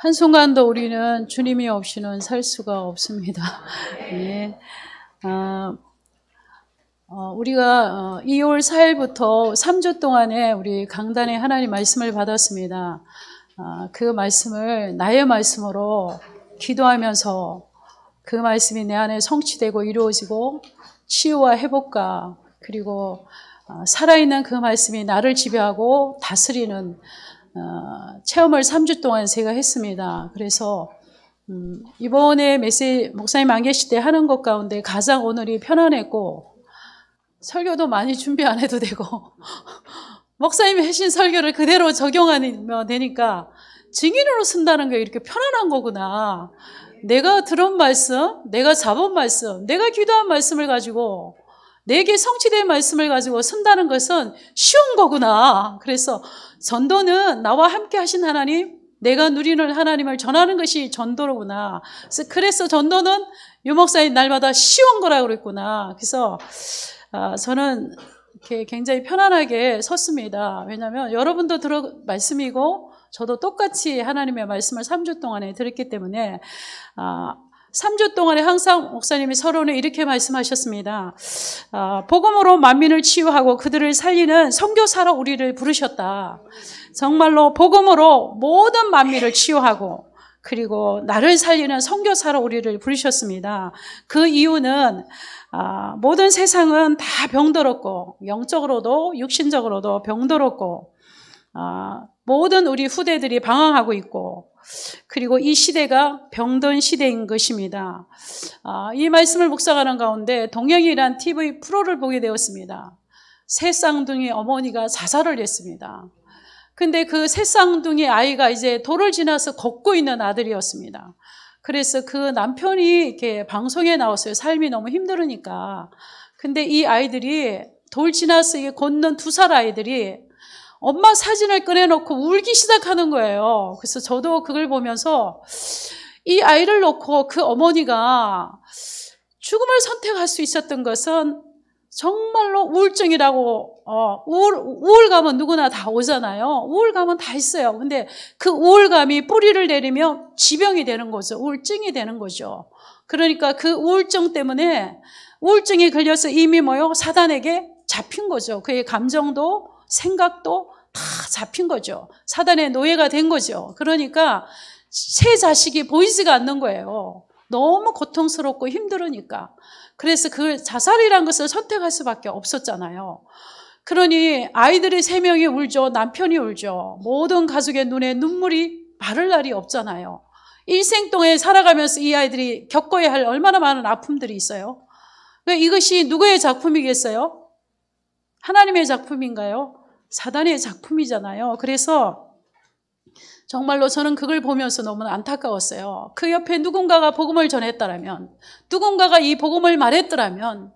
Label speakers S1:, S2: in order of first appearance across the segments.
S1: 한순간도 우리는 주님이 없이는 살 수가 없습니다. 예. 우리가 2월 4일부터 3주 동안에 우리 강단에 하나님 말씀을 받았습니다. 그 말씀을 나의 말씀으로 기도하면서 그 말씀이 내 안에 성취되고 이루어지고 치유와 회복과 그리고 살아있는 그 말씀이 나를 지배하고 다스리는 체험을 3주 동안 제가 했습니다. 그래서 이번에 메시지 목사님 안 계실 때 하는 것 가운데 가장 오늘이 편안했고 설교도 많이 준비 안 해도 되고 목사님이 하신 설교를 그대로 적용하면 되니까 증인으로 쓴다는 게 이렇게 편안한 거구나. 내가 들은 말씀, 내가 잡은 말씀, 내가 기도한 말씀을 가지고 내게 성취된 말씀을 가지고 쓴다는 것은 쉬운 거구나. 그래서 전도는 나와 함께 하신 하나님, 내가 누리는 하나님을 전하는 것이 전도로구나. 그래서 전도는 유 목사님 날마다 쉬운 거라고 그랬구나. 그래서 저는 이렇게 굉장히 편안하게 섰습니다. 왜냐하면 여러분도 들은 말씀이고 저도 똑같이 하나님의 말씀을 3주 동안에 들었기 때문에 3주 동안에 항상 목사님이 서론에 이렇게 말씀하셨습니다. 복음으로 만민을 치유하고 그들을 살리는 선교사로 우리를 부르셨다. 정말로 복음으로 모든 만민을 치유하고 그리고 나를 살리는 선교사로 우리를 부르셨습니다. 그 이유는 모든 세상은 다 병들었고 영적으로도 육신적으로도 병들었고 모든 우리 후대들이 방황하고 있고 그리고 이 시대가 병든 시대인 것입니다. 이 말씀을 묵상하는 가운데 동영이란 TV 프로를 보게 되었습니다. 새 쌍둥이 어머니가 자살을 했습니다. 근데 그 새 쌍둥이 아이가 이제 돌을 지나서 걷고 있는 아들이었습니다. 그래서 그 남편이 이렇게 방송에 나왔어요. 삶이 너무 힘들으니까. 근데 이 아이들이 돌 지나서 걷는 2살 아이들이 엄마 사진을 꺼내놓고 울기 시작하는 거예요. 그래서 저도 그걸 보면서 이 아이를 놓고 그 어머니가 죽음을 선택할 수 있었던 것은 정말로 우울증이라고, 우울감은 누구나 다 오잖아요. 우울감은 다 있어요. 근데 그 우울감이 뿌리를 내리면 지병이 되는 거죠. 우울증이 되는 거죠. 그러니까 그 우울증 때문에 우울증이 걸려서 이미 사단에게 잡힌 거죠. 그의 감정도 생각도 다 잡힌 거죠. 사단의 노예가 된 거죠. 그러니까 새 자식이 보이지가 않는 거예요. 너무 고통스럽고 힘들으니까. 그래서 그 자살이란 것을 선택할 수밖에 없었잖아요. 그러니 아이들이 3명이 울죠. 남편이 울죠. 모든 가족의 눈에 눈물이 마를 날이 없잖아요. 일생 동안 살아가면서 이 아이들이 겪어야 할 얼마나 많은 아픔들이 있어요. 이것이 누구의 작품이겠어요? 하나님의 작품인가요? 사단의 작품이잖아요. 그래서 정말로 저는 그걸 보면서 너무 안타까웠어요. 그 옆에 누군가가 복음을 전했더라면, 누군가가 이 복음을 말했더라면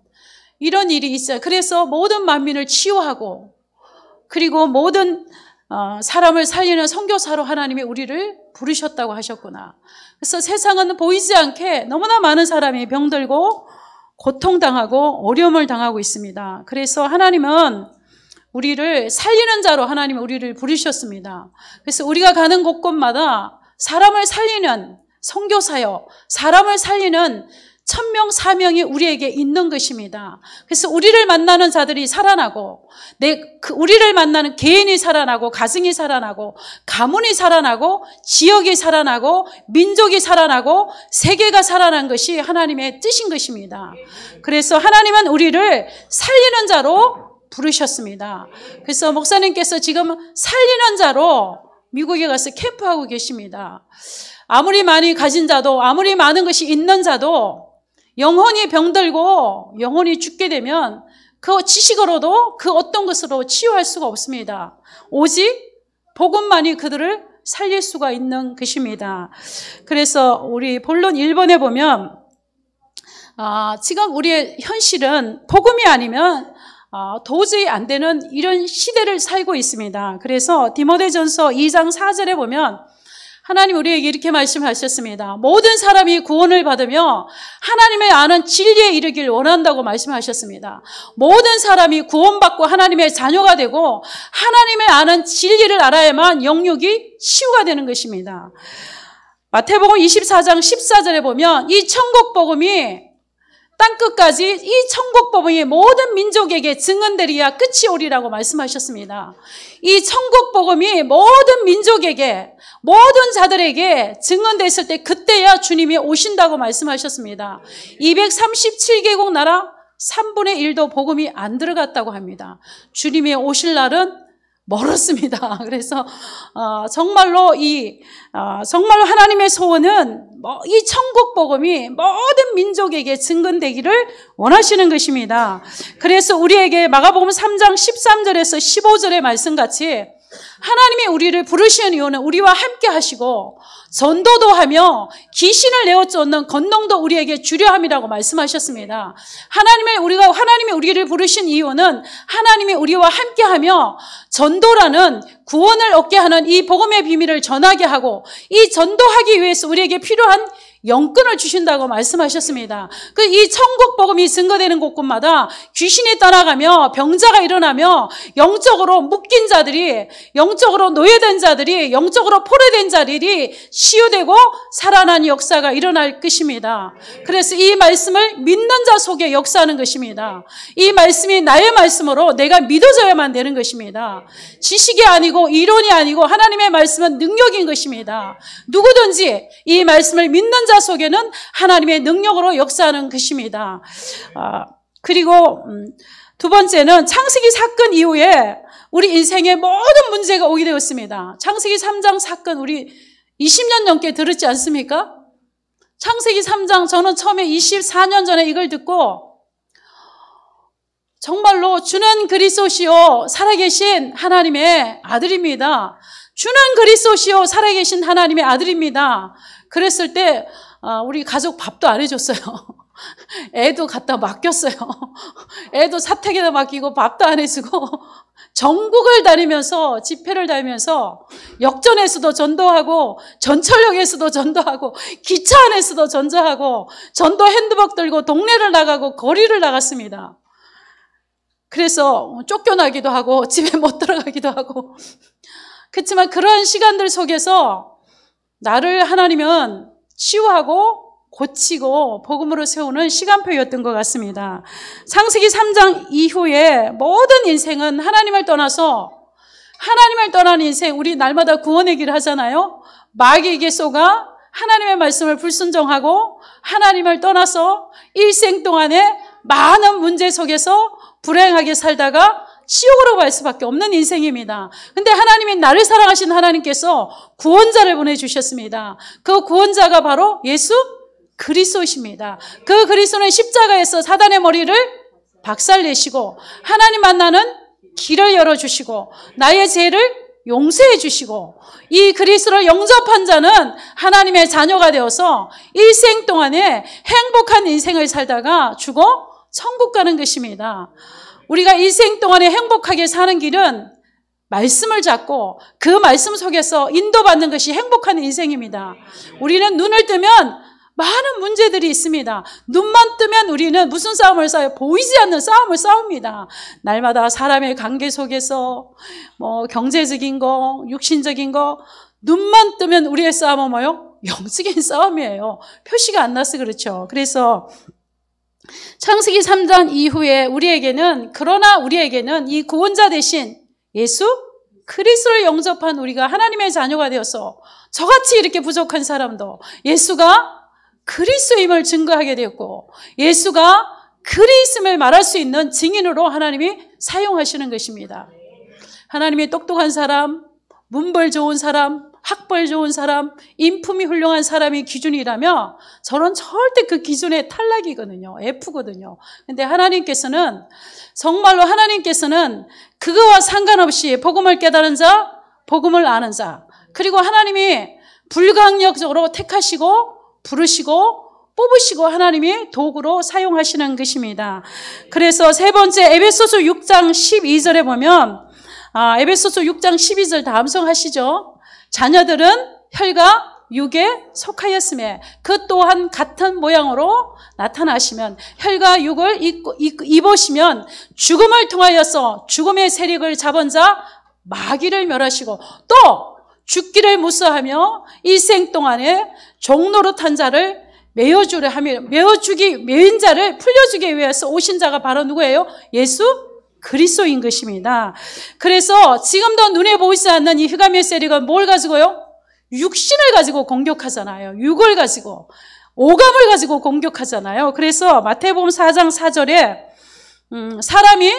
S1: 이런 일이 있어요. 그래서 모든 만민을 치유하고 그리고 모든 사람을 살리는 선교사로 하나님이 우리를 부르셨다고 하셨구나. 그래서 세상은 보이지 않게 너무나 많은 사람이 병들고 고통당하고 어려움을 당하고 있습니다. 그래서 하나님은 우리를 살리는 자로 하나님이 우리를 부르셨습니다. 그래서 우리가 가는 곳곳마다 사람을 살리는 선교사요, 사람을 살리는 천명 사명이 우리에게 있는 것입니다. 그래서 우리를 만나는 자들이 살아나고 우리를 만나는 개인이 살아나고 가정이 살아나고 가문이 살아나고 지역이 살아나고 민족이 살아나고 세계가 살아난 것이 하나님의 뜻인 것입니다. 그래서 하나님은 우리를 살리는 자로 부르셨습니다. 그래서 목사님께서 지금 살리는 자로 미국에 가서 캠프하고 계십니다. 아무리 많이 가진 자도 아무리 많은 것이 있는 자도 영혼이 병들고 영혼이 죽게 되면 그 지식으로도 그 어떤 것으로 치유할 수가 없습니다. 오직 복음만이 그들을 살릴 수가 있는 것입니다. 그래서 우리 본론 1번에 보면 지금 우리의 현실은 복음이 아니면 도저히 안 되는 이런 시대를 살고 있습니다. 그래서 디모데전서 2장 4절에 보면 하나님 우리에게 이렇게 말씀하셨습니다. 모든 사람이 구원을 받으며 하나님의 아는 진리에 이르길 원한다고 말씀하셨습니다. 모든 사람이 구원받고 하나님의 자녀가 되고 하나님의 아는 진리를 알아야만 영육이 치유가 되는 것입니다. 마태복음 24장 14절에 보면 이 천국 복음이 땅끝까지 이 천국 복음이 모든 민족에게 증언되리야 끝이 오리라고 말씀하셨습니다. 이 천국 복음이 모든 민족에게 모든 자들에게 증언됐을 때 그때야 주님이 오신다고 말씀하셨습니다. 237개국 나라 3분의 1도 복음이 안 들어갔다고 합니다. 주님이 오실 날은 멀었습니다. 그래서 정말로 정말로 하나님의 소원은 이 천국 복음이 모든 민족에게 증언되기를 원하시는 것입니다. 그래서 우리에게 마가복음 3장 13절에서 15절의 말씀같이 하나님이 우리를 부르시는 이유는 우리와 함께 하시고 전도도 하며 귀신을 내어 쫓는 권능도 우리에게 주려 함이라고 말씀하셨습니다. 하나님이 우리를 부르신 이유는 하나님이 우리와 함께 하며 전도라는 구원을 얻게 하는 이 복음의 비밀을 전하게 하고 이 전도하기 위해서 우리에게 필요한 영권을 주신다고 말씀하셨습니다. 이 천국 복음이 증거되는 곳곳마다 귀신이 떠나가며 병자가 일어나며 영적으로 묶인 자들이, 영적으로 노예된 자들이, 영적으로 포로된 자들이 치유되고 살아나는 역사가 일어날 것입니다. 그래서 이 말씀을 믿는 자 속에 역사하는 것입니다. 이 말씀이 나의 말씀으로 내가 믿어져야만 되는 것입니다. 지식이 아니고 이론이 아니고 하나님의 말씀은 능력인 것입니다. 누구든지 이 말씀을 믿는 자 속에는 하나님의 능력으로 역사하는 것입니다. 그리고 두 번째는 창세기 사건 이후에 우리 인생의 모든 문제가 오게 되었습니다. 창세기 3장 사건 우리 20년 넘게 들었지 않습니까? 창세기 3장 저는 처음에 24년 전에 이걸 듣고 정말로 주는 그리스도시요 살아계신 하나님의 아들입니다. 주는 그리스도시요 살아계신 하나님의 아들입니다. 그랬을 때 우리 가족 밥도 안 해줬어요. 애도 갖다 맡겼어요. 애도 사택에다 맡기고 밥도 안 해주고 전국을 다니면서 집회를 다니면서 역전에서도 전도하고 전철역에서도 전도하고 기차 안에서도 전도하고 전도 핸드박 들고 동네를 나가고 거리를 나갔습니다. 그래서 쫓겨나기도 하고 집에 못 들어가기도 하고 그렇지만 그런 시간들 속에서 나를 하나님은 치유하고 고치고 복음으로 세우는 시간표였던 것 같습니다. 창세기 3장 이후에 모든 인생은 하나님을 떠나서 하나님을 떠난 인생, 우리 날마다 구원의 길을 하잖아요. 마귀에게 속아 하나님의 말씀을 불순종하고 하나님을 떠나서 일생 동안에 많은 문제 속에서 불행하게 살다가 지옥으로 갈 수밖에 없는 인생입니다. 근데 하나님이 나를 사랑하신 하나님께서 구원자를 보내주셨습니다. 그 구원자가 바로 예수 그리스도이십니다. 그 그리스도는 십자가에서 사단의 머리를 박살내시고 하나님 만나는 길을 열어주시고 나의 죄를 용서해 주시고 이 그리스도를 영접한 자는 하나님의 자녀가 되어서 일생 동안에 행복한 인생을 살다가 죽어 천국 가는 것입니다. 우리가 일생 동안에 행복하게 사는 길은 말씀을 잡고 그 말씀 속에서 인도받는 것이 행복한 인생입니다. 우리는 눈을 뜨면 많은 문제들이 있습니다. 눈만 뜨면 우리는 무슨 싸움을 싸워요? 보이지 않는 싸움을 싸웁니다. 날마다 사람의 관계 속에서 경제적인 거, 육신적인 거 눈만 뜨면 우리의 싸움은 뭐요? 영적인 싸움이에요. 표시가 안 나서 그렇죠. 그래서 창세기 3장 이후에 그러나 우리에게는 이 구원자 대신 예수 그리스도를 영접한 우리가 하나님의 자녀가 되어서 저같이 이렇게 부족한 사람도 예수가 그리스도임을 증거하게 되었고 예수가 그리스도임을 말할 수 있는 증인으로 하나님이 사용하시는 것입니다. 하나님이 똑똑한 사람, 문벌 좋은 사람, 학벌 좋은 사람, 인품이 훌륭한 사람이 기준이라면 저는 절대 그 기준에 탈락이거든요. F거든요. 근데 정말로 하나님께서는 그거와 상관없이 복음을 깨달은 자, 복음을 아는 자, 그리고 하나님이 불강력적으로 택하시고 부르시고 뽑으시고 하나님이 도구로 사용하시는 것입니다. 그래서 세 번째 에베소서 6장 12절에 보면 에베소서 6장 12절 다 암송하시죠. 자녀들은 혈과 육에 속하였으며 그 또한 같은 모양으로 나타나시면 혈과 육을 입으시면 죽음을 통하여서 죽음의 세력을 잡은 자 마귀를 멸하시고 또 죽기를 무서하며 일생 동안에 종노릇한 자를 메어주려 하며 메인 자를 풀려주기 위해서 오신 자가 바로 누구예요? 예수 그리스도인 것입니다. 그래서 지금도 눈에 보이지 않는 이 흑암의 세력가 뭘 가지고요? 육신을 가지고 공격하잖아요. 육을 가지고, 오감을 가지고 공격하잖아요. 그래서 마태복음 4장 4절에 사람이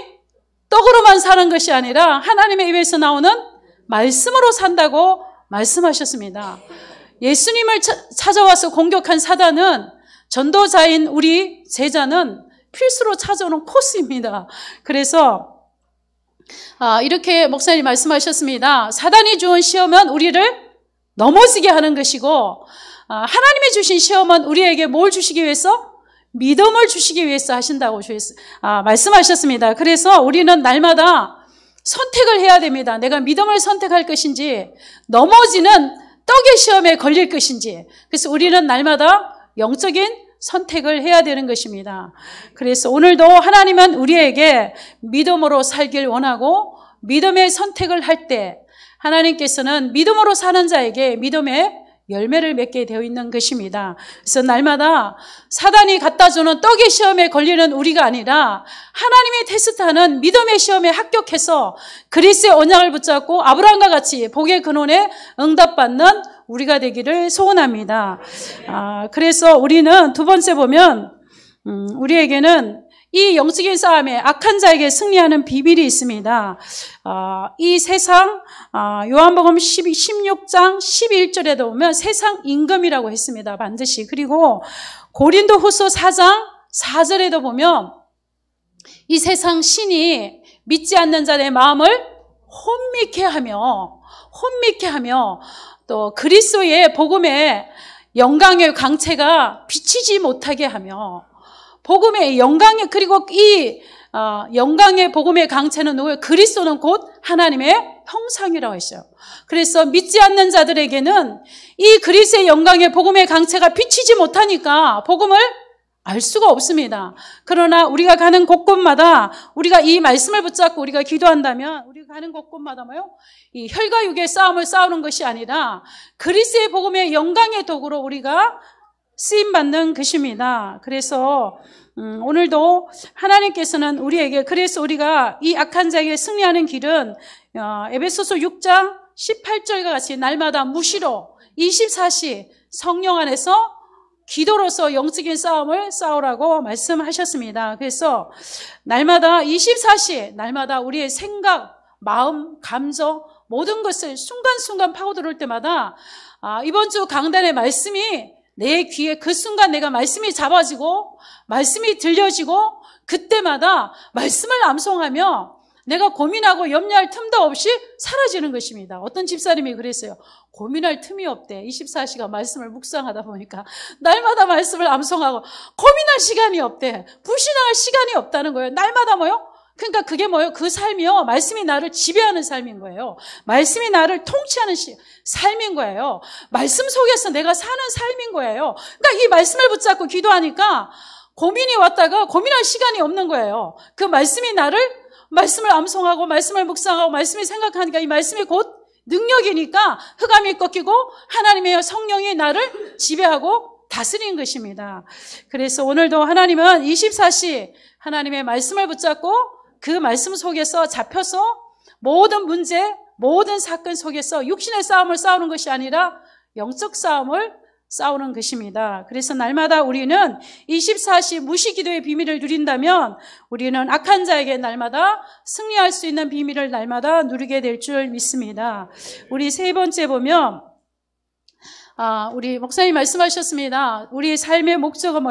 S1: 떡으로만 사는 것이 아니라 하나님의 입에서 나오는 말씀으로 산다고 말씀하셨습니다. 예수님을 찾아와서 공격한 사단은 전도자인 우리 제자는 필수로 찾아오는 코스입니다. 그래서 이렇게 목사님 말씀하셨습니다. 사단이 주은 시험은 우리를 넘어지게 하는 것이고 하나님이 주신 시험은 우리에게 뭘 주시기 위해서? 믿음을 주시기 위해서 하신다고 말씀하셨습니다. 그래서 우리는 날마다 선택을 해야 됩니다. 내가 믿음을 선택할 것인지 넘어지는 떡의 시험에 걸릴 것인지. 그래서 우리는 날마다 영적인 선택을 해야 되는 것입니다. 그래서 오늘도 하나님은 우리에게 믿음으로 살길 원하고 믿음의 선택을 할 때 하나님께서는 믿음으로 사는 자에게 믿음의 열매를 맺게 되어 있는 것입니다. 그래서 날마다 사단이 갖다 주는 떡의 시험에 걸리는 우리가 아니라 하나님이 테스트하는 믿음의 시험에 합격해서 그리스도의 언약을 붙잡고 아브라함과 같이 복의 근원에 응답받는 우리가 되기를 소원합니다. 그래서 우리는 두 번째 보면 우리에게는 이 영적인 싸움에 악한 자에게 승리하는 비밀이 있습니다. 이 세상 요한복음 16장 11절에도 보면 세상 임금이라고 했습니다. 반드시. 그리고 고린도후서 4장 4절에도 보면 이 세상 신이 믿지 않는 자의 마음을 혼미케 하며 또 그리스도의 복음의 영광의 광채가 비치지 못하게 하며 복음의 영광의 그리고 이 영광의 복음의 강체는 누구예요? 그리스도는 곧 하나님의 형상이라고 했어요. 그래서 믿지 않는 자들에게는 이 그리스도의 영광의 복음의 강체가 비치지 못하니까 복음을 알 수가 없습니다. 그러나 우리가 가는 곳곳마다 우리가 이 말씀을 붙잡고 우리가 기도한다면 우리가 가는 곳곳마다 이 혈과 육의 싸움을 싸우는 것이 아니라 그리스도의 복음의 영광의 도구로 우리가 쓰임받는 것입니다. 그래서 오늘도 하나님께서는 우리에게 그래서 우리가 이 악한 자에게 승리하는 길은 에베소서 6장 18절과 같이 날마다 무시로 24시 성령 안에서 기도로서 영적인 싸움을 싸우라고 말씀하셨습니다. 그래서 날마다 24시 날마다 우리의 생각, 마음, 감정 모든 것을 순간순간 파고들을 때마다 이번 주 강단의 말씀이 내 귀에 그 순간 내가 말씀이 잡아지고 말씀이 들려지고 그때마다 말씀을 암송하며 내가 고민하고 염려할 틈도 없이 사라지는 것입니다. 어떤 집사님이 그랬어요. 고민할 틈이 없대. 24시간 말씀을 묵상하다 보니까 날마다 말씀을 암송하고 고민할 시간이 없대. 불신할 시간이 없다는 거예요. 날마다 그러니까 그게 그 삶이요. 말씀이 나를 지배하는 삶인 거예요. 말씀이 나를 통치하는 삶인 거예요. 말씀 속에서 내가 사는 삶인 거예요. 그러니까 이 말씀을 붙잡고 기도하니까 고민이 왔다가 고민할 시간이 없는 거예요. 그 말씀이 말씀을 암송하고 말씀을 묵상하고 말씀이 생각하니까 이 말씀이 곧 능력이니까 흑암이 꺾이고 하나님의 성령이 나를 지배하고 다스리는 것입니다. 그래서 오늘도 하나님은 24시 하나님의 말씀을 붙잡고 그 말씀 속에서 잡혀서 모든 문제, 모든 사건 속에서 육신의 싸움을 싸우는 것이 아니라 영적 싸움을 싸우는 것입니다. 그래서 날마다 우리는 24시 무시기도의 비밀을 누린다면 우리는 악한 자에게 날마다 승리할 수 있는 비밀을 날마다 누리게 될 줄 믿습니다. 우리 세 번째 보면 우리 목사님 말씀하셨습니다. 우리 삶의 목적은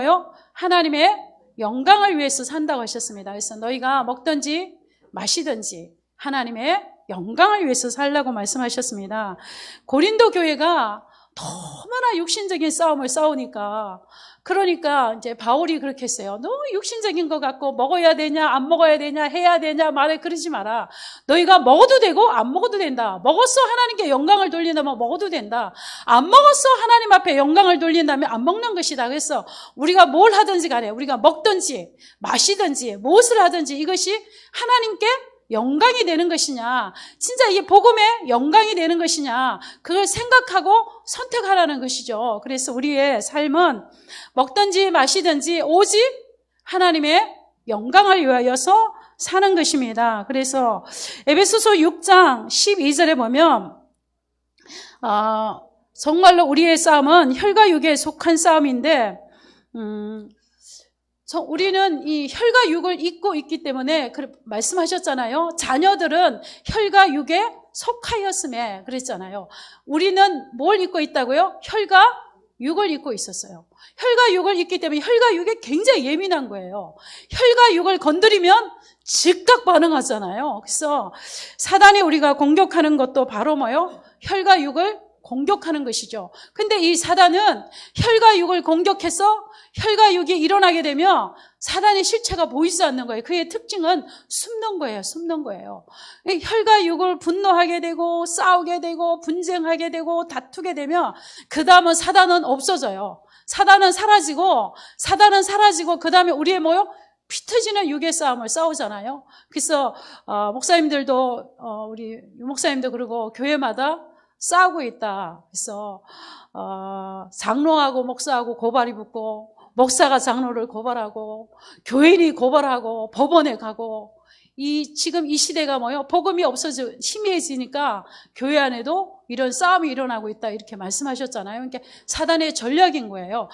S1: 하나님의 영광을 위해서 산다고 하셨습니다. 그래서 너희가 먹든지 마시든지 하나님의 영광을 위해서 살라고 말씀하셨습니다. 고린도 교회가 너무나 육신적인 싸움을 싸우니까 그러니까 이제 바울이 그렇게 했어요. 너무 육신적인 것 같고 먹어야 되냐 안 먹어야 되냐 해야 되냐 말해 그러지 마라. 너희가 먹어도 되고 안 먹어도 된다. 먹었어 하나님께 영광을 돌린다면 먹어도 된다. 안 먹었어 하나님 앞에 영광을 돌린다면 안 먹는 것이다. 그래서 우리가 뭘 하든지 간에 우리가 먹든지 마시든지 무엇을 하든지 이것이 하나님께 영광이 되는 것이냐, 진짜 이게 복음의 영광이 되는 것이냐, 그걸 생각하고 선택하라는 것이죠. 그래서 우리의 삶은 먹든지 마시든지 오직 하나님의 영광을 위하여서 사는 것입니다. 그래서 에베소서 6장 12절에 보면 정말로 우리의 싸움은 혈과 육에 속한 싸움인데 우리는 이 혈과 육을 입고 있기 때문에 말씀하셨잖아요. 자녀들은 혈과 육에 속하였음에 그랬잖아요. 우리는 뭘 입고 있다고요? 혈과 육을 입고 있었어요. 혈과 육을 입기 때문에 혈과 육에 굉장히 예민한 거예요. 혈과 육을 건드리면 즉각 반응하잖아요. 그래서 사단이 우리가 공격하는 것도 바로 뭐요? 혈과 육을 공격하는 것이죠. 근데 이 사단은 혈과 육을 공격해서 혈과 육이 일어나게 되면 사단의 실체가 보이지 않는 거예요. 그의 특징은 숨는 거예요. 숨는 거예요. 혈과 육을 분노하게 되고 싸우게 되고 분쟁하게 되고 다투게 되면 그 다음은 사단은 없어져요. 사단은 사라지고 그 다음에 우리의 뭐요? 피 터지는 육의 싸움을 싸우잖아요. 그래서 목사님들도 우리 목사님도 그러고 교회마다 싸우고 있다. 그래서 장로하고 목사하고 고발이 붙고 목사가 장로를 고발하고 교인이 고발하고 법원에 가고 지금 이 시대가 뭐요? 복음이 없어져 희미해지니까 교회 안에도 이런 싸움이 일어나고 있다 이렇게 말씀하셨잖아요. 그러니까 사단의 전략인 거예요.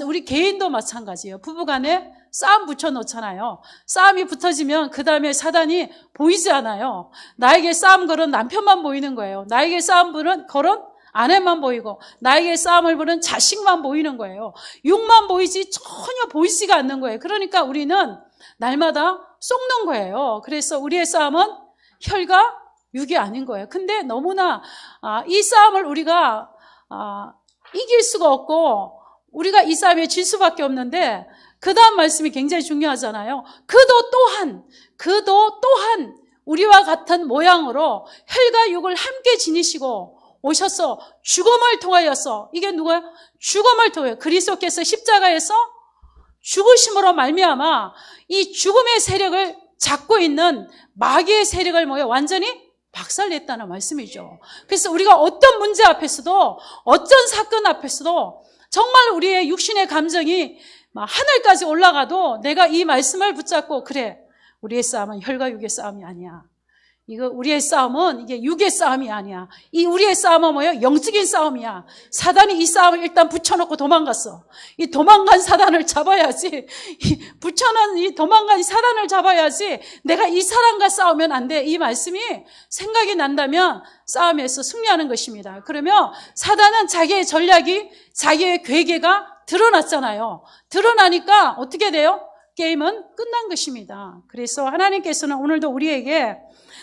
S1: 우리 개인도 마찬가지예요. 부부간에 싸움 붙여놓잖아요. 싸움이 붙어지면 그 다음에 사단이 보이지 않아요. 나에게 싸움 걸은 남편만 보이는 거예요. 나에게 싸움 걸은 아내만 보이고 나에게 싸움을 부른 자식만 보이는 거예요. 육만 보이지 전혀 보이지가 않는 거예요. 그러니까 우리는 날마다 속는 거예요. 그래서 우리의 싸움은 혈과 육이 아닌 거예요. 근데 너무나 이 싸움을 우리가 이길 수가 없고 우리가 이 싸움에 질 수밖에 없는데 그 다음 말씀이 굉장히 중요하잖아요. 그도 또한 우리와 같은 모양으로 혈과 육을 함께 지니시고 오셔서 죽음을 통하여서 이게 누구예요? 죽음을 통하여 그리스도께서 십자가에서 죽으심으로 말미암아 이 죽음의 세력을 잡고 있는 마귀의 세력을 완전히 박살냈다는 말씀이죠. 그래서 우리가 어떤 문제 앞에서도 어떤 사건 앞에서도 정말 우리의 육신의 감정이 하늘까지 올라가도 내가 이 말씀을 붙잡고 그래 우리의 싸움은 혈과 육의 싸움이 아니야. 우리의 싸움은 이게 육의 싸움이 아니야. 우리의 싸움은 뭐예요? 영적인 싸움이야. 사단이 이 싸움을 일단 붙여놓고 도망갔어. 이 도망간 사단을 잡아야지. 붙여놓은 이 도망간 사단을 잡아야지. 내가 이 사람과 싸우면 안 돼. 이 말씀이 생각이 난다면 싸움에서 승리하는 것입니다. 그러면 사단은 자기의 전략이 자기의 괴계가 드러났잖아요. 드러나니까 어떻게 돼요? 게임은 끝난 것입니다. 그래서 하나님께서는 오늘도 우리에게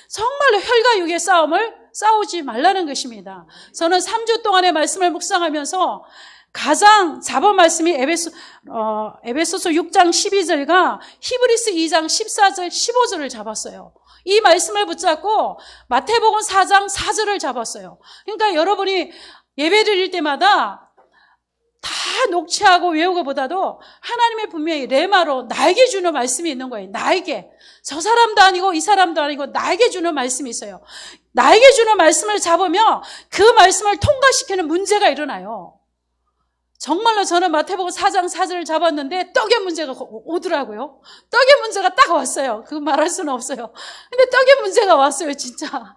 S1: 정말로 혈과 육의 싸움을 싸우지 말라는 것입니다. 저는 3주 동안의 말씀을 묵상하면서 가장 잡은 말씀이 에베소서 6장 12절과 히브리스 2장 14절 15절을 잡았어요. 이 말씀을 붙잡고 마태복음 4장 4절을 잡았어요. 그러니까 여러분이 예배 드릴 때마다 다 녹취하고 외우고보다도 하나님의 분명히 레마로 나에게 주는 말씀이 있는 거예요. 나에게. 저 사람도 아니고 이 사람도 아니고 나에게 주는 말씀이 있어요. 나에게 주는 말씀을 잡으면 그 말씀을 통과시키는 문제가 일어나요. 정말로 저는 마태복음 4장 4절을 잡았는데 떡의 문제가 오더라고요. 떡의 문제가 딱 왔어요. 그거 말할 수는 없어요. 근데 떡의 문제가 왔어요, 진짜.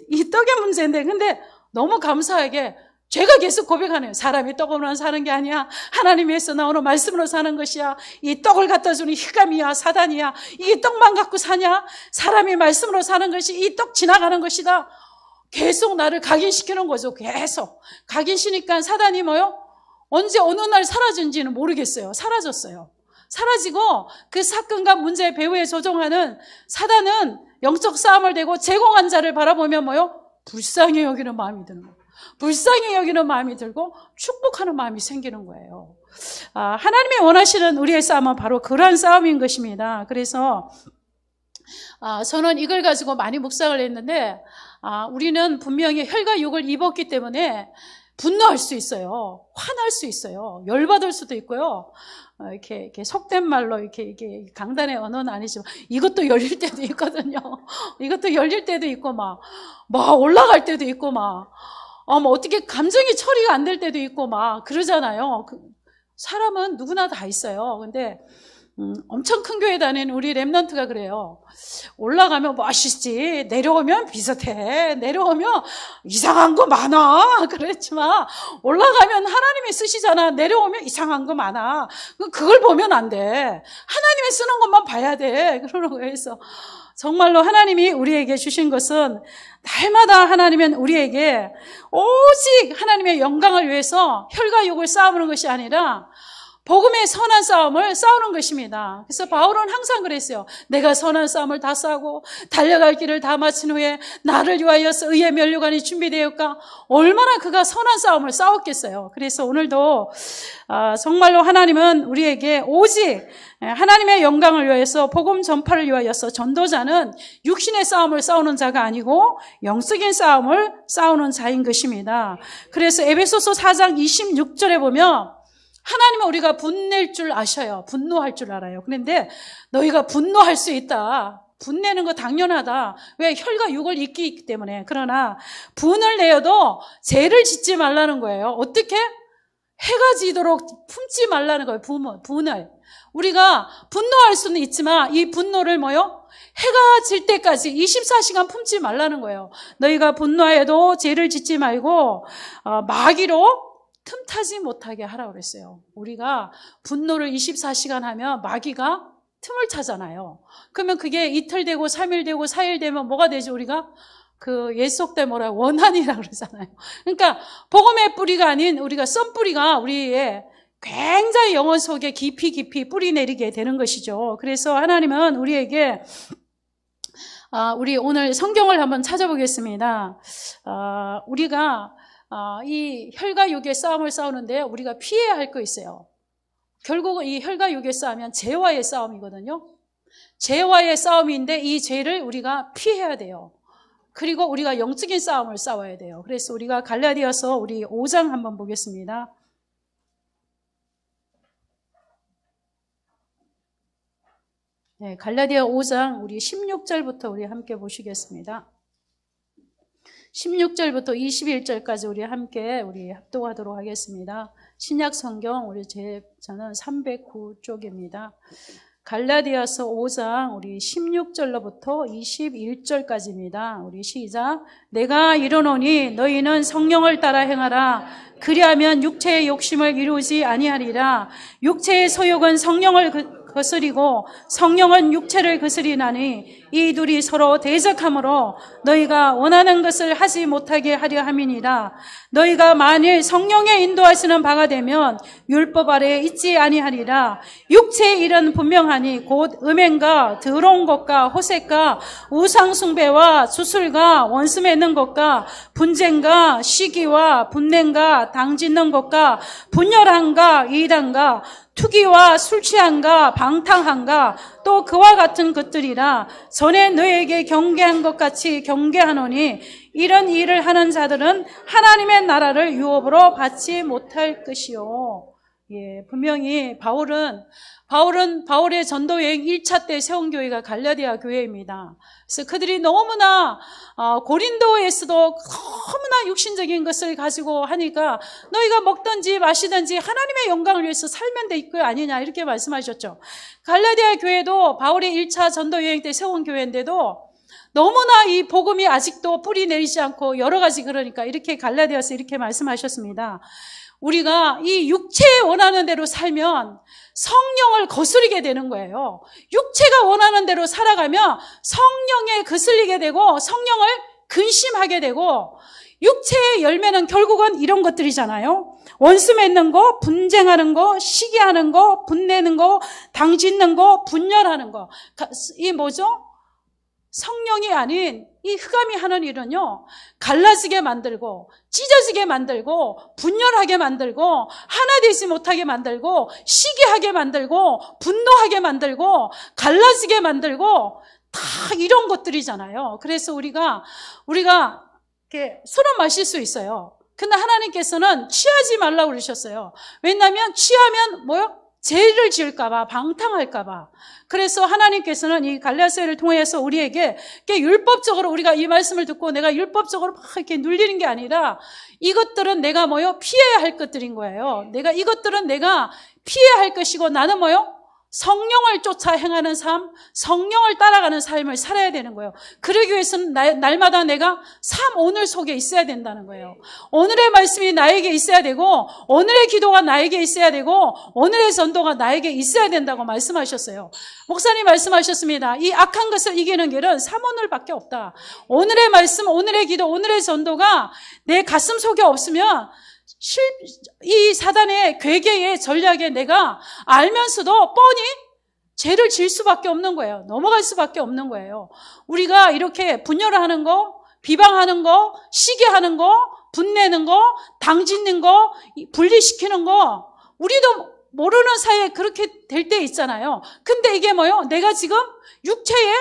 S1: 이 떡의 문제인데 근데 너무 감사하게 제가 계속 고백하네요. 사람이 떡으로만 사는 게 아니야. 하나님에서 나오는 말씀으로 사는 것이야. 이 떡을 갖다 주는 흑암이야, 사단이야. 이게 떡만 갖고 사냐? 사람이 말씀으로 사는 것이 이 떡 지나가는 것이다. 계속 나를 각인시키는 거죠. 계속. 각인시니까 사단이 언제 어느 날 사라진지는 모르겠어요. 사라졌어요. 사라지고 그 사건과 문제의 배후에 조종하는 사단은 영적 싸움을 대고 제공한 자를 바라보면 불쌍히 여기는 마음이 드는 거예요. 불쌍히 여기는 마음이 들고 축복하는 마음이 생기는 거예요. 하나님이 원하시는 우리의 싸움은 바로 그러한 싸움인 것입니다. 그래서 저는 이걸 가지고 많이 묵상을 했는데 우리는 분명히 혈과 육을 입었기 때문에 분노할 수 있어요. 화날 수 있어요. 열받을 수도 있고요. 이렇게 속된 말로 이게 강단의 언어는 아니지만 이것도 열릴 때도 있거든요. 이것도 열릴 때도 있고 막 올라갈 때도 있고 뭐 어떻게 감정이 처리가 안 될 때도 있고 막 그러잖아요. 사람은 누구나 다 있어요. 근데 엄청 큰 교회 다니는 우리 렘넌트가 그래요. 올라가면 멋있지, 내려오면 비슷해, 내려오면 이상한 거 많아. 그랬지만 올라가면 하나님이 쓰시잖아. 내려오면 이상한 거 많아. 그걸 보면 안 돼. 하나님이 쓰는 것만 봐야 돼. 그러는 거예요. 그래서 정말로 하나님이 우리에게 주신 것은 날마다 하나님은 우리에게 오직 하나님의 영광을 위해서 혈과 육을 싸우는 것이 아니라 복음의 선한 싸움을 싸우는 것입니다. 그래서 바울은 항상 그랬어요. 내가 선한 싸움을 다 싸우고 달려갈 길을 다 마친 후에 나를 위하여서 의의 면류관이 준비되었까. 얼마나 그가 선한 싸움을 싸웠겠어요. 그래서 오늘도 정말로 하나님은 우리에게 오직 하나님의 영광을 위하여서 복음 전파를 위하여서 전도자는 육신의 싸움을 싸우는 자가 아니고 영적인 싸움을 싸우는 자인 것입니다. 그래서 에베소서 4장 26절에 보면 하나님은 우리가 분낼 줄 아셔요. 분노할 줄 알아요. 그런데 너희가 분노할 수 있다. 분내는 거 당연하다. 왜? 혈과 육을 잇기 때문에. 그러나 분을 내어도 죄를 짓지 말라는 거예요. 어떻게? 해가 지도록 품지 말라는 거예요. 분을. 우리가 분노할 수는 있지만 이 분노를 해가 질 때까지 24시간 품지 말라는 거예요. 너희가 분노하여도 죄를 짓지 말고 마귀로 틈타지 못하게 하라고 그랬어요. 우리가 분노를 24시간 하면 마귀가 틈을 타잖아요. 그러면 그게 이틀 되고 3일 되고 4일 되면 뭐가 되죠? 우리가 옛 속대 원한이라고 그러잖아요. 그러니까 복음의 뿌리가 아닌 우리가 썬뿌리가 우리의 굉장히 영혼 속에 깊이 뿌리 내리게 되는 것이죠. 그래서 하나님은 우리에게 우리 오늘 성경을 한번 찾아보겠습니다. 우리가 이 혈과 육의 싸움을 싸우는데 우리가 피해야 할 거 있어요. 결국은 이 혈과 육의 싸움은 죄와의 싸움이거든요. 죄와의 싸움인데 이 죄를 우리가 피해야 돼요. 그리고 우리가 영적인 싸움을 싸워야 돼요. 그래서 우리가 갈라디아서 우리 5장 한번 보겠습니다. 네, 갈라디아 5장 우리 16절부터 우리 함께 보시겠습니다. 16절부터 21절까지 우리 함께 합독하도록 하겠습니다. 신약 성경 저는 309쪽입니다. 갈라디아서 5장 우리 16절로부터 21절까지입니다. 우리 시작. 내가 이르노니 너희는 성령을 따라 행하라. 그리하면 육체의 욕심을 이루지 아니하리라. 육체의 소욕은 성령을 거스리고 성령은 육체를 거스리나니 이 둘이 서로 대적하므로 너희가 원하는 것을 하지 못하게 하려 함이니라. 너희가 만일 성령의 인도하시는 바가 되면 율법 아래에 있지 아니하리라. 육체의 일은 분명하니 곧 음행과 더러운 것과 호색과 우상숭배와 주술과 원수 맺는 것과 분쟁과 시기와 분냄과 당짓는 것과 분열함과 이단과 투기와 술취함과 방탕함과 또 그와 같은 것들이라. 전에 너에게 경계한 것 같이 경계하노니 이런 일을 하는 자들은 하나님의 나라를 유업으로 받지 못할 것이요. 예, 분명히 바울의 전도 여행 1차 때 세운 교회가 갈라디아 교회입니다. 그래서 그들이 너무나 고린도에서도 너무나 육신적인 것을 가지고 하니까 너희가 먹든지 마시든지 하나님의 영광을 위해서 살면 될 거 아니냐 이렇게 말씀하셨죠. 갈라디아 교회도 바울의 1차 전도 여행 때 세운 교회인데도 너무나 이 복음이 아직도 뿌리 내리지 않고 여러 가지 그러니까 이렇게 갈라디아서 이렇게 말씀하셨습니다. 우리가 이 육체에 원하는 대로 살면 성령을 거스르게 되는 거예요. 육체가 원하는 대로 살아가면 성령에 거슬리게 되고 성령을 근심하게 되고 육체의 열매는 결국은 이런 것들이잖아요. 원수 맺는 거, 분쟁하는 거, 시기하는 거, 분내는 거, 당짓는 거, 분열하는 거. 이 뭐죠? 성령이 아닌 이 흑암이 하는 일은요, 갈라지게 만들고, 찢어지게 만들고, 분열하게 만들고, 하나 되지 못하게 만들고, 시기하게 만들고, 분노하게 만들고, 갈라지게 만들고, 다 이런 것들이잖아요. 그래서 우리가 이렇게 술은 마실 수 있어요. 근데 하나님께서는 취하지 말라고 그러셨어요. 왜냐하면 취하면 뭐요? 죄를 지을까봐, 방탕할까봐. 그래서 하나님께서는 이 갈라디아서를 통해서 우리에게 율법적으로 우리가 이 말씀을 듣고 내가 율법적으로 막 이렇게 눌리는 게 아니라 이것들은 내가 뭐요? 피해야 할 것들인 거예요. 이것들은 내가 피해야 할 것이고 나는 뭐요? 성령을 쫓아 행하는 삶, 성령을 따라가는 삶을 살아야 되는 거예요. 그러기 위해서는 날마다 내가 삶 오늘 속에 있어야 된다는 거예요. 오늘의 말씀이 나에게 있어야 되고 오늘의 기도가 나에게 있어야 되고 오늘의 전도가 나에게 있어야 된다고 말씀하셨어요. 목사님 말씀하셨습니다. 이 악한 것을 이기는 길은 삶 오늘밖에 없다. 오늘의 말씀, 오늘의 기도, 오늘의 전도가 내 가슴 속에 없으면 이 사단의 괴계의 전략에 내가 알면서도 뻔히 죄를 질 수밖에 없는 거예요. 넘어갈 수밖에 없는 거예요. 우리가 이렇게 분열을 하는 거, 비방하는 거, 시기하는 거, 분내는 거, 당짓는 거, 분리시키는 거 우리도 모르는 사이에 그렇게 될 때 있잖아요. 근데 이게 뭐예요? 내가 지금 육체의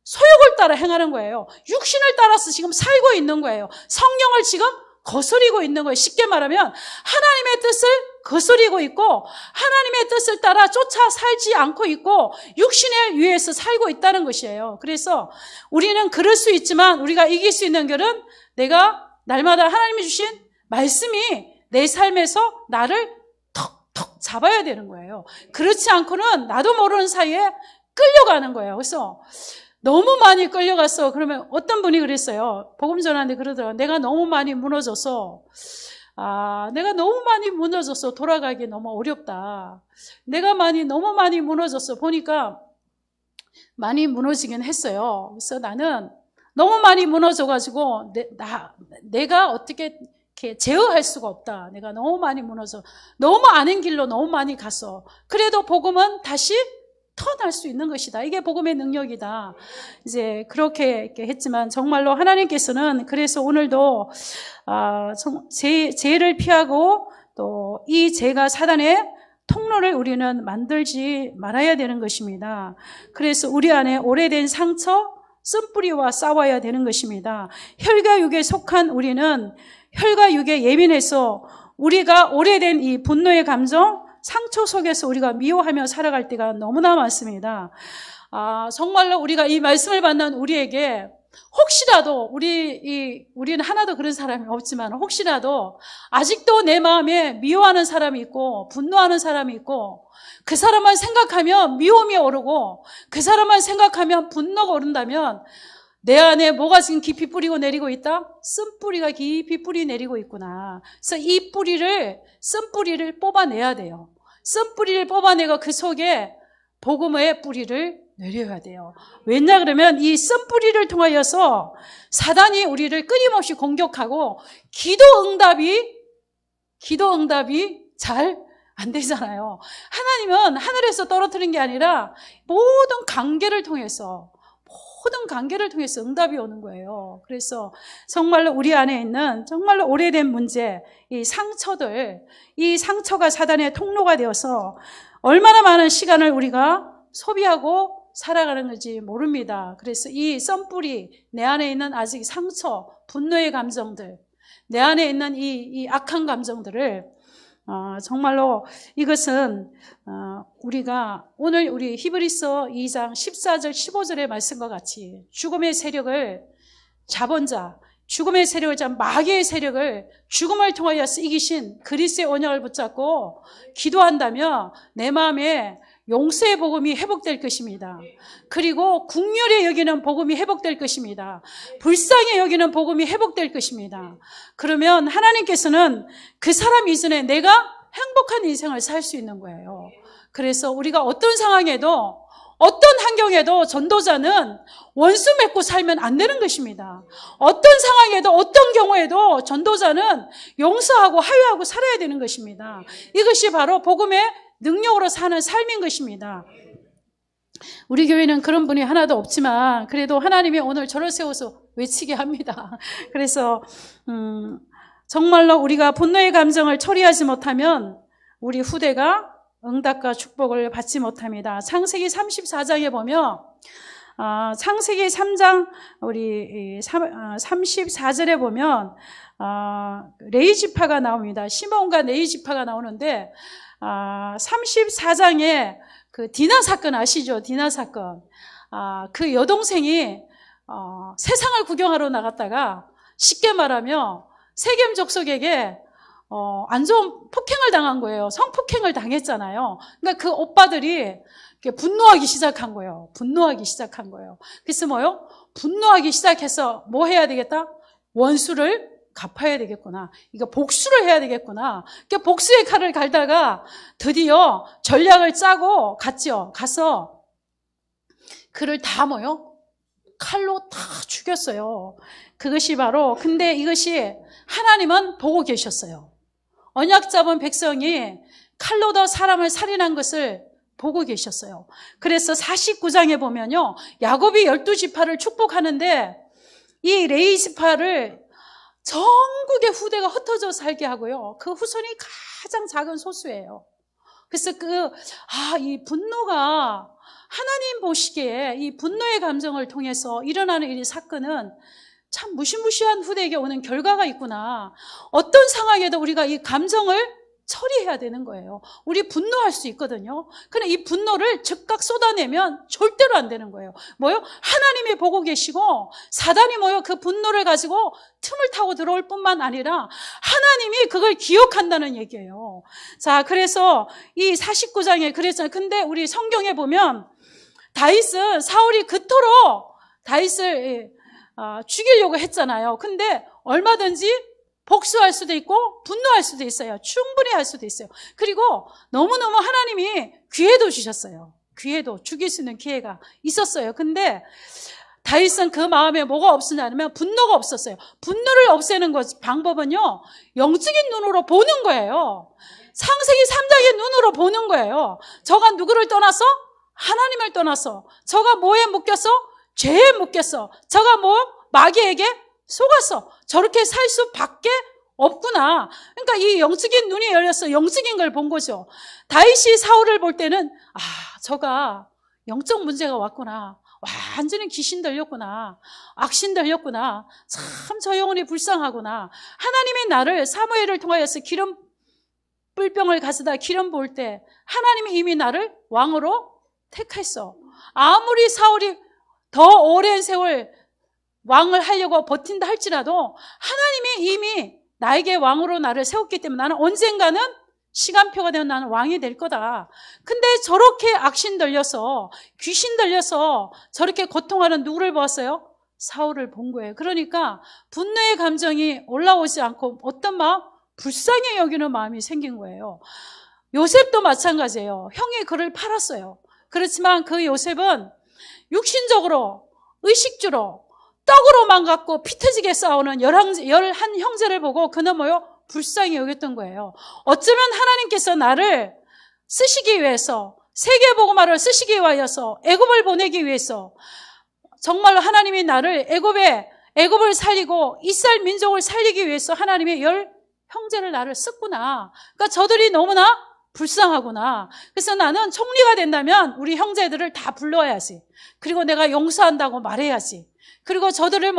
S1: 소욕을 따라 행하는 거예요. 육신을 따라서 지금 살고 있는 거예요. 성령을 지금 거스리고 있는 거예요. 쉽게 말하면 하나님의 뜻을 거스리고 있고 하나님의 뜻을 따라 쫓아 살지 않고 있고 육신을 위해서 살고 있다는 것이에요. 그래서 우리는 그럴 수 있지만 우리가 이길 수 있는 길은 내가 날마다 하나님이 주신 말씀이 내 삶에서 나를 턱턱 잡아야 되는 거예요. 그렇지 않고는 나도 모르는 사이에 끌려가는 거예요. 그래서 너무 많이 끌려갔어. 그러면 어떤 분이 그랬어요. 복음 전하는데 그러더라고요. 내가 너무 많이 무너져서 돌아가기 너무 어렵다. 내가 너무 많이 무너졌어. 보니까 많이 무너지긴 했어요. 그래서 나는 너무 많이 무너져가지고 내가 어떻게 이렇게 제어할 수가 없다. 내가 너무 많이 무너져. 너무 아는 길로 너무 많이 갔어. 그래도 복음은 다시 터날 수 있는 것이다. 이게 복음의 능력이다. 이제 그렇게 했지만 정말로 하나님께서는 그래서 오늘도 죄를 피하고 또 이 죄가 사단의 통로를 우리는 만들지 말아야 되는 것입니다. 그래서 우리 안에 오래된 상처, 쓴뿌리와 싸워야 되는 것입니다. 혈과 육에 속한 우리는 혈과 육에 예민해서 우리가 오래된 이 분노의 감정, 상처 속에서 우리가 미워하며 살아갈 때가 너무나 많습니다. 정말로 우리가 이 말씀을 받는 우리에게 혹시라도 우리는 하나도 그런 사람이 없지만 혹시라도 아직도 내 마음에 미워하는 사람이 있고 분노하는 사람이 있고 그 사람만 생각하면 미움이 오르고 그 사람만 생각하면 분노가 오른다면 내 안에 뭐가 지금 깊이 뿌리고 내리고 있다? 쓴뿌리가 깊이 뿌리 내리고 있구나. 그래서 이 쓴뿌리를 뽑아내야 돼요. 쓴뿌리를 뽑아내고 그 속에 복음의 뿌리를 내려야 돼요. 왜냐 그러면 이 쓴뿌리를 통하여서 사단이 우리를 끊임없이 공격하고 기도 응답이 잘 안 되잖아요. 하나님은 하늘에서 떨어뜨리는 게 아니라 모든 관계를 통해서 응답이 오는 거예요. 그래서 정말로 우리 안에 있는 정말로 오래된 문제, 이 상처가 사단의 통로가 되어서 얼마나 많은 시간을 우리가 소비하고 살아가는 건지 모릅니다. 그래서 이 썬뿌리, 내 안에 있는 아직 상처, 분노의 감정들, 내 안에 있는 이 악한 감정들을 정말로 이것은 우리가 오늘 우리 히브리서 2장 14절 15절의 말씀과 같이 죽음의 세력을 잡은 자, 죽음의 세력을 잡은 마귀의 세력을 죽음을 통하여서 이기신 그리스도의 언약을 붙잡고 기도한다면 내 마음에 용서의 복음이 회복될 것입니다. 그리고 긍휼히 여기는 복음이 회복될 것입니다. 불쌍히 여기는 복음이 회복될 것입니다. 그러면 하나님께서는 그 사람 이전에 내가 행복한 인생을 살 수 있는 거예요. 그래서 우리가 어떤 상황에도 어떤 환경에도 전도자는 원수 맺고 살면 안 되는 것입니다. 어떤 상황에도 어떤 경우에도 전도자는 용서하고 화해하고 살아야 되는 것입니다. 이것이 바로 복음의 능력으로 사는 삶인 것입니다. 우리 교회는 그런 분이 하나도 없지만 그래도 하나님이 오늘 저를 세워서 외치게 합니다. 그래서 정말로 우리가 분노의 감정을 처리하지 못하면 우리 후대가 응답과 축복을 받지 못합니다. 창세기 34장에 보면 창세기 3장 우리 34절에 보면 레위지파가 나옵니다. 시몬과 레위지파가 나오는데 34장에 그 디나 사건 아시죠? 디나 사건. 그 여동생이 세상을 구경하러 나갔다가 쉽게 말하면 세겜 족속에게 안 좋은 폭행을 당한 거예요. 성폭행을 당했잖아요. 그러니까 그 오빠들이 분노하기 시작한 거예요. 분노하기 시작한 거예요. 그래서 뭐요? 분노하기 시작해서 뭐 해야 되겠다? 원수를 갚아야 되겠구나. 이거 복수를 해야 되겠구나. 그러니까 복수의 칼을 갈다가 드디어 전략을 짜고 갔죠. 가서 그를 다 뭐요? 칼로 다 죽였어요. 그것이 바로, 근데 이것이 하나님은 보고 계셨어요. 언약 잡은 백성이 칼로 더 사람을 살인한 것을 보고 계셨어요. 그래서 49장에 보면요, 야곱이 12지파를 축복하는데 이 레위지파를 전국의 후대가 흩어져 살게 하고요, 그 후손이 가장 작은 소수예요. 그래서 이 분노가 하나님 보시기에 이 분노의 감정을 통해서 일어나는 이 사건은 참 무시무시한 후대에게 오는 결과가 있구나. 어떤 상황에도 우리가 이 감정을 처리해야 되는 거예요. 우리 분노할 수 있거든요. 그런데 이 분노를 즉각 쏟아내면 절대로 안 되는 거예요. 뭐요? 하나님이 보고 계시고 사단이 뭐요? 그 분노를 가지고 틈을 타고 들어올 뿐만 아니라 하나님이 그걸 기억한다는 얘기예요. 자, 그래서 이 49장에 그랬잖아요. 근데 우리 성경에 보면 다윗은 사울이 그토록 다윗을 죽이려고 했잖아요. 근데 얼마든지 복수할 수도 있고 분노할 수도 있어요. 충분히 할 수도 있어요. 그리고 너무너무 하나님이 기회도 주셨어요. 기회도, 죽일 수 있는 기회가 있었어요. 근데 다윗은 그 마음에 뭐가 없었냐면 분노가 없었어요. 분노를 없애는 방법은요, 영적인 눈으로 보는 거예요. 창세기 3장의 눈으로 보는 거예요. 저가 누구를 떠나서? 하나님을 떠나서. 저가 뭐에 묶였어? 죄에 묶였어. 저가 마귀에게 속았어. 저렇게 살 수밖에 없구나. 그러니까 이 영적인 눈이 열렸어. 영적인 걸 본 거죠. 다윗이 사울을 볼 때는 저가 영적 문제가 왔구나. 완전히 귀신 들렸구나. 악신 들렸구나. 참 저 영혼이 불쌍하구나. 하나님이 나를 사무엘을 통하여서 기름 뿔병을 가져다 기름 부을 때 하나님이 이미 나를 왕으로 택했어. 아무리 사울이 더 오랜 세월 왕을 하려고 버틴다 할지라도 하나님이 이미 나에게 왕으로 나를 세웠기 때문에 나는 언젠가는 시간표가 되면 나는 왕이 될 거다. 근데 저렇게 악신 들려서 귀신 들려서 저렇게 고통하는 누구를 보았어요? 사울을 본 거예요. 그러니까 분노의 감정이 올라오지 않고 어떤 마음? 불쌍히 여기는 마음이 생긴 거예요. 요셉도 마찬가지예요. 형이 그를 팔았어요. 그렇지만 그 요셉은 육신적으로 의식주로 떡으로만 갖고 피 터지게 싸우는 11 형제를 보고 그는 불쌍히 여겼던 거예요. 어쩌면 하나님께서 나를 쓰시기 위해서, 세계복음화를 쓰시기 위해서, 애굽을 보내기 위해서 정말로 하나님이 나를 애굽을 살리고 이스라엘 민족을 살리기 위해서 하나님의 10 형제를 나를 썼구나. 그러니까 저들이 너무나 불쌍하구나. 그래서 나는 총리가 된다면 우리 형제들을 다 불러야지. 그리고 내가 용서한다고 말해야지. 그리고 저들을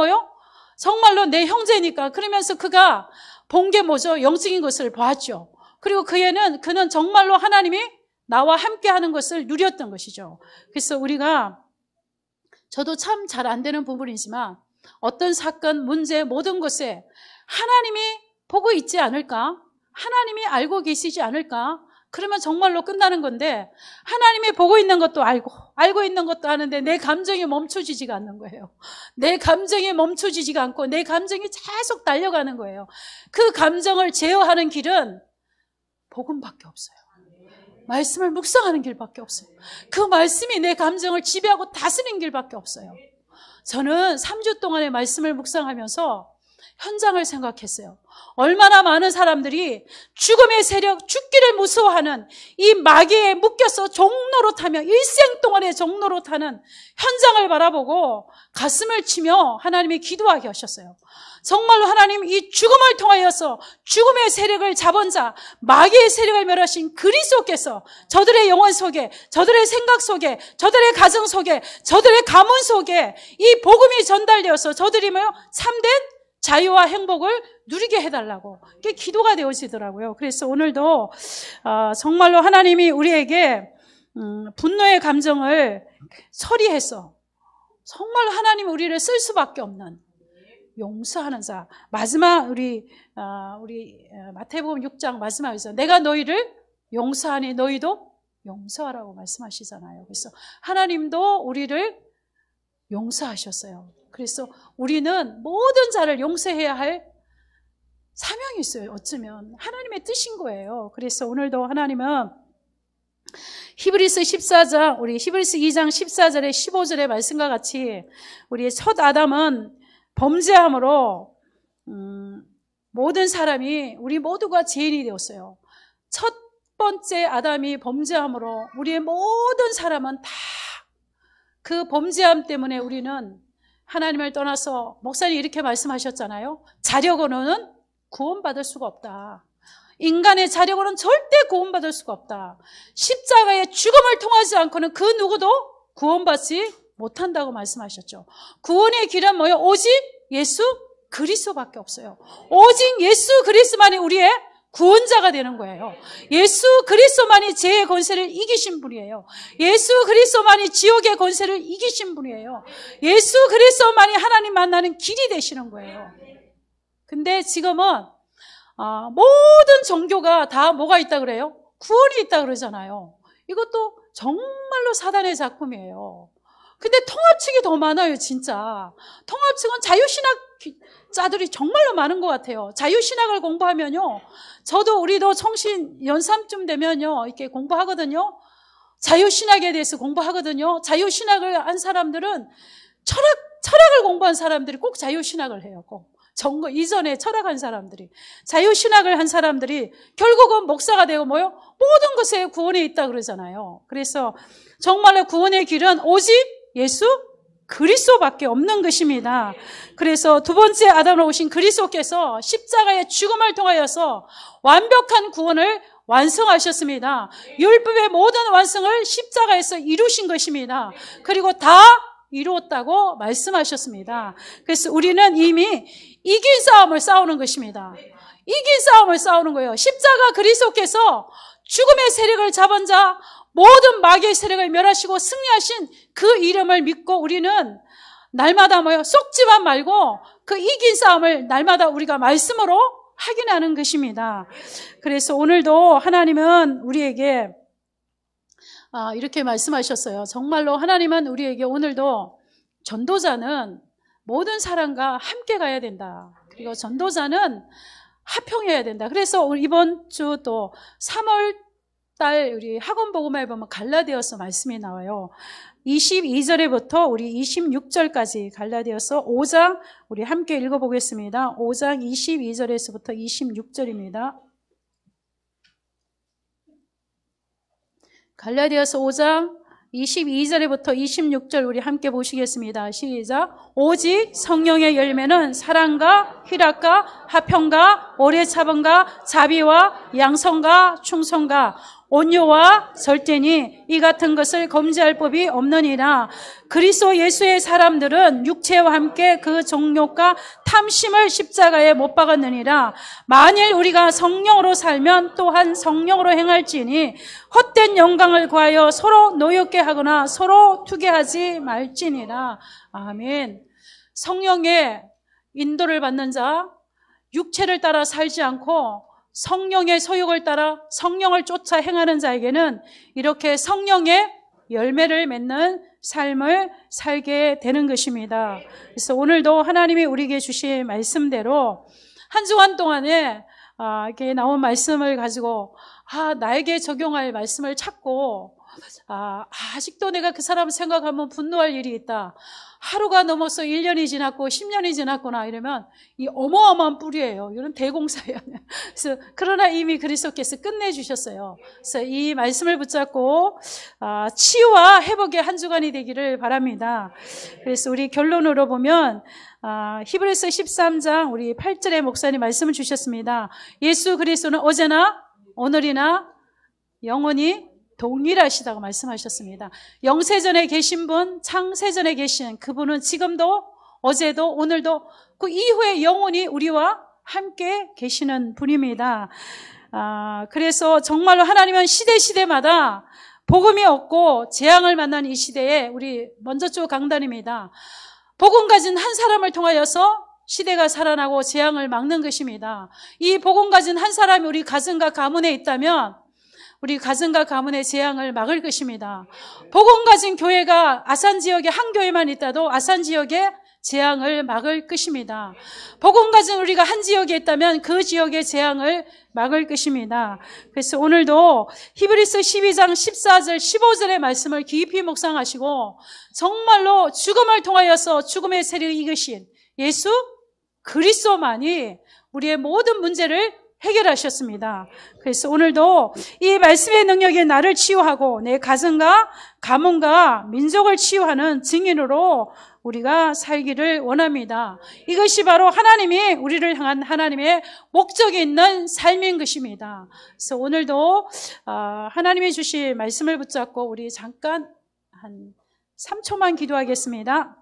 S1: 정말로 내 형제니까. 그러면서 그가 본 게 뭐죠? 영적인 것을 보았죠. 그리고 그는 정말로 하나님이 나와 함께 하는 것을 누렸던 것이죠. 그래서 저도 참 잘 안 되는 부분이지만 어떤 사건, 문제, 모든 것에 하나님이 보고 있지 않을까? 하나님이 알고 계시지 않을까? 그러면 정말로 끝나는 건데 하나님이 보고 있는 것도 알고 있는 것도 아는데 내 감정이 멈춰지지가 않는 거예요. 내 감정이 멈춰지지가 않고 내 감정이 계속 달려가는 거예요. 그 감정을 제어하는 길은 복음밖에 없어요. 말씀을 묵상하는 길밖에 없어요. 그 말씀이 내 감정을 지배하고 다스리는 길밖에 없어요. 저는 3주 동안의 말씀을 묵상하면서 현장을 생각했어요. 얼마나 많은 사람들이 죽음의 세력, 죽기를 무서워하는 이 마귀에 묶여서 종로로 타며 일생 동안의 종로로 타는 현장을 바라보고 가슴을 치며 하나님이 기도하게 하셨어요. 정말로 하나님 이 죽음을 통하여서 죽음의 세력을 잡은 자, 마귀의 세력을 멸하신 그리스도께서 저들의 영혼 속에, 저들의 생각 속에, 저들의 가정 속에, 저들의 가문 속에 이 복음이 전달되어서 저들이 참된 자유와 행복을 누리게 해달라고 이게 기도가 되어지더라고요. 그래서 오늘도 정말로 하나님이 우리에게 분노의 감정을 처리해서 정말 하나님이 우리를 쓸 수밖에 없는 용서하는 자. 마지막 우리 마태복음 6장 마지막에서 내가 너희를 용서하니 너희도 용서하라고 말씀하시잖아요. 그래서 하나님도 우리를 용서하셨어요. 그래서 우리는 모든 자를 용서해야 할 사명이 있어요. 어쩌면 하나님의 뜻인 거예요. 그래서 오늘도 하나님은 히브리서 14장, 우리 히브리서 2장 14절에 15절의 말씀과 같이 우리의 첫 아담은 범죄함으로 모든 사람이 우리 모두가 죄인이 되었어요. 첫 번째 아담이 범죄함으로 우리의 모든 사람은 다 그 범죄함 때문에 우리는 하나님을 떠나서 목사님이 이렇게 말씀하셨잖아요. 자력으로는 구원받을 수가 없다. 인간의 자력으로는 절대 구원받을 수가 없다. 십자가의 죽음을 통하지 않고는 그 누구도 구원받지 못한다고 말씀하셨죠. 구원의 길은 뭐예요? 오직 예수 그리스도밖에 없어요. 오직 예수 그리스도만이 우리의 구원자가 되는 거예요. 예수 그리스도만이 죄의 권세를 이기신 분이에요. 예수 그리스도만이 지옥의 권세를 이기신 분이에요. 예수 그리스도만이 하나님 만나는 길이 되시는 거예요. 근데 지금은 모든 종교가 다 뭐가 있다 그래요? 구원이 있다 그러잖아요. 이것도 정말로 사단의 작품이에요. 근데 통합측이 더 많아요, 진짜. 통합측은 자유신학자들이 정말로 많은 것 같아요. 자유신학을 공부하면요. 우리도 청신 연삼쯤 되면요. 이렇게 공부하거든요. 자유신학에 대해서 공부하거든요. 자유신학을 한 사람들은 철학을 공부한 사람들이 꼭 자유신학을 해요. 꼭. 이전에 철학한 사람들이. 자유신학을 한 사람들이 결국은 목사가 되고 모든 것에 구원이 있다 그러잖아요. 그래서 정말로 구원의 길은 오직 예수 그리스도밖에 없는 것입니다. 그래서 두 번째 아담으로 오신 그리스도께서 십자가의 죽음을 통하여서 완벽한 구원을 완성하셨습니다. 율법의 모든 완성을 십자가에서 이루신 것입니다. 그리고 다 이루었다고 말씀하셨습니다. 그래서 우리는 이미 이긴 싸움을 싸우는 것입니다. 이긴 싸움을 싸우는 거예요. 십자가 그리스도께서 죽음의 세력을 잡은 자, 모든 마귀의 세력을 멸하시고 승리하신 그 이름을 믿고 우리는 날마다 썩지만 말고 그 이긴 싸움을 날마다 우리가 말씀으로 확인하는 것입니다. 그래서 오늘도 하나님은 우리에게 이렇게 말씀하셨어요. 정말로 하나님은 우리에게 오늘도 전도자는 모든 사람과 함께 가야 된다. 그리고 전도자는 화평해야 된다. 그래서 이번 주 또 3월 달 우리 학원 복음에 보면 갈라디아서 말씀이 나와요. 22절에부터 우리 26절까지 갈라디아서 5장 우리 함께 읽어보겠습니다. 5장 22절에서부터 26절입니다. 갈라디아서 5장 22절에부터 26절 우리 함께 보시겠습니다. 시작. 오직 성령의 열매는 사랑과 희락과 화평과 오래 참음과 자비와 양성과 충성과 온유와 절제니 이 같은 것을 검지할 법이 없느니라. 그리스도 예수의 사람들은 육체와 함께 그 정욕과 탐심을 십자가에 못 박았느니라. 만일 우리가 성령으로 살면 또한 성령으로 행할지니 헛된 영광을 구하여 서로 노엽게 하거나 서로 투개하지 말지니라. 아멘. 성령의 인도를 받는 자, 육체를 따라 살지 않고 성령의 소욕을 따라 성령을 쫓아 행하는 자에게는 이렇게 성령의 열매를 맺는 삶을 살게 되는 것입니다. 그래서 오늘도 하나님이 우리에게 주신 말씀대로 한 주간 동안에 이렇게 나온 말씀을 가지고 나에게 적용할 말씀을 찾고 아직도 내가 그 사람을 생각하면 분노할 일이 있다. 하루가 넘어서 1년이 지났고 10년이 지났구나 이러면 이 어마어마한 뿌리예요. 이런 대공사예요. 그래서 그러나 이미 그리스도께서 끝내주셨어요. 그래서 이 말씀을 붙잡고 치유와 회복의 한 주간이 되기를 바랍니다. 그래서 우리 결론으로 보면 히브리서 13장 우리 8절에 목사님 말씀을 주셨습니다. 예수 그리스도는 어제나 오늘이나 영원히 동일하시다고 말씀하셨습니다. 영세전에 계신 분, 창세전에 계신 그분은 지금도 어제도 오늘도 그 이후에 영원히 우리와 함께 계시는 분입니다. 그래서 정말로 하나님은 시대마다 복음이 없고 재앙을 만난 이 시대에 우리 먼저 쪽 강단입니다. 복음 가진 한 사람을 통하여서 시대가 살아나고 재앙을 막는 것입니다. 이 복음 가진 한 사람이 우리 가정과 가문에 있다면 우리 가정과 가문의 재앙을 막을 것입니다. 복음 가진 교회가 아산 지역에 한 교회만 있다도 아산 지역의 재앙을 막을 것입니다. 복음 가진 우리가 한 지역에 있다면 그 지역의 재앙을 막을 것입니다. 그래서 오늘도 히브리서 12장 14절 15절의 말씀을 깊이 묵상하시고 정말로 죽음을 통하여서 죽음의 세력을 이기신 예수 그리스도만이 우리의 모든 문제를 해결하셨습니다. 그래서 오늘도 이 말씀의 능력이 나를 치유하고 내 가정과 가문과 민족을 치유하는 증인으로 우리가 살기를 원합니다. 이것이 바로 하나님이 우리를 향한 하나님의 목적이 있는 삶인 것입니다. 그래서 오늘도 하나님이 주신 말씀을 붙잡고 우리 잠깐 한 3초만 기도하겠습니다.